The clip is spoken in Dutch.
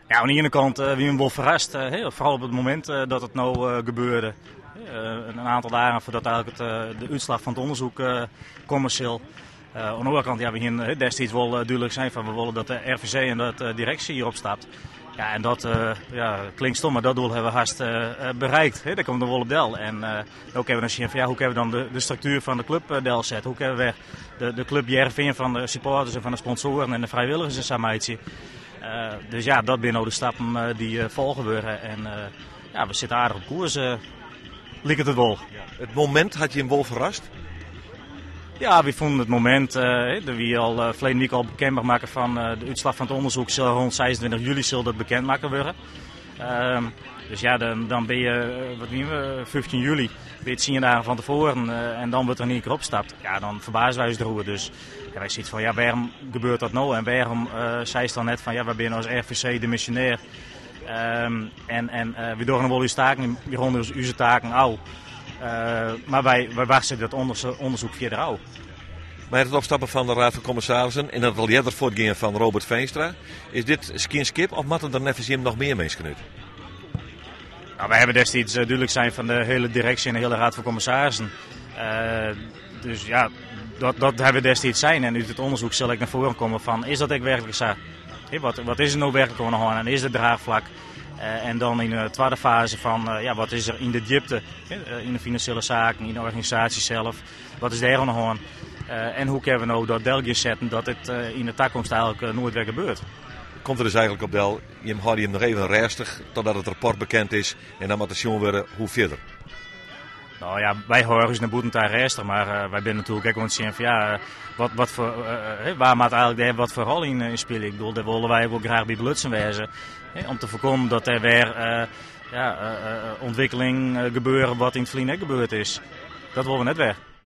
Ja, aan de ene kant wie hem wel verrast, vooral op het moment dat het nou gebeurde. Een aantal dagen voordat eigenlijk de uitslag van het onderzoek commercieel. Aan de andere kant, ja, we gingen destijds wel duidelijk zijn van we willen dat de RVC en dat de directie hierop stapt. Ja, en dat klinkt stom, maar dat doel hebben we haast bereikt. Daar komen we wel op del. En ook hebben we dan zien van ja, hoe kunnen we dan de structuur van de club del zetten? Hoe kunnen we de club JRVN van de supporters en van de sponsoren en de vrijwilligers in samenwerking? Dus ja, dat zijn nou de stappen die volgen worden. En ja, we zitten aardig op koers, lijkt het wel. Ja. Het moment had je hem wel verrast? Ja, we vonden het moment dat we al verleden week al bekend maken van de uitslag van het onderzoek. Zal rond 26 juli zal dat bekend maken worden. Dus ja, dan ben je, 15 juli, ben je het 10 dagen van tevoren en dan wordt er niet keer opstapt. Ja, dan verbazen wij ons erover. Dus ja, wij zitten van, ja, waarom gebeurt dat nou? En waarom zei ze dan net van, ja, we zijn als RVC demissionair. We doen nog wel uw taken, we ronden onze taken al. Maar wij wachten dat onderzoek via de rouw. Bij het opstappen van de Raad van Commissarissen en het al eerder voortgaan van Robert Veenstra, is dit skin skip of moeten er net nog meer mensen uit? Nou, wij hebben destijds duidelijk zijn van de hele directie en de hele Raad van Commissarissen. Dus ja, dat hebben we destijds zijn. En uit het onderzoek zal ik naar voren komen van, is dat ook werkelijk zo? Wat is er nou werkelijk aan de hand en is het draagvlak? En dan in de tweede fase van wat is er in de diepte, in de financiële zaken, in de organisatie zelf, wat is daar aan de hand? En hoe kunnen we nou dat delgje zetten dat het in de toekomst eigenlijk nooit weer gebeurt? Komt er dus eigenlijk op del, je houdt hem nog even rustig totdat het rapport bekend is en dan moet het zien worden hoe verder. Nou ja, wij horen dus naar boetentijd rustig, maar wij zijn natuurlijk ook aan het zien van ja, waar maakt eigenlijk wat voor rol in spelen? Ik bedoel, daar willen wij ook graag bij belutsen wezen. Om te voorkomen dat er weer ontwikkeling gebeuren wat in het verleden gebeurd is. Dat willen we net weer.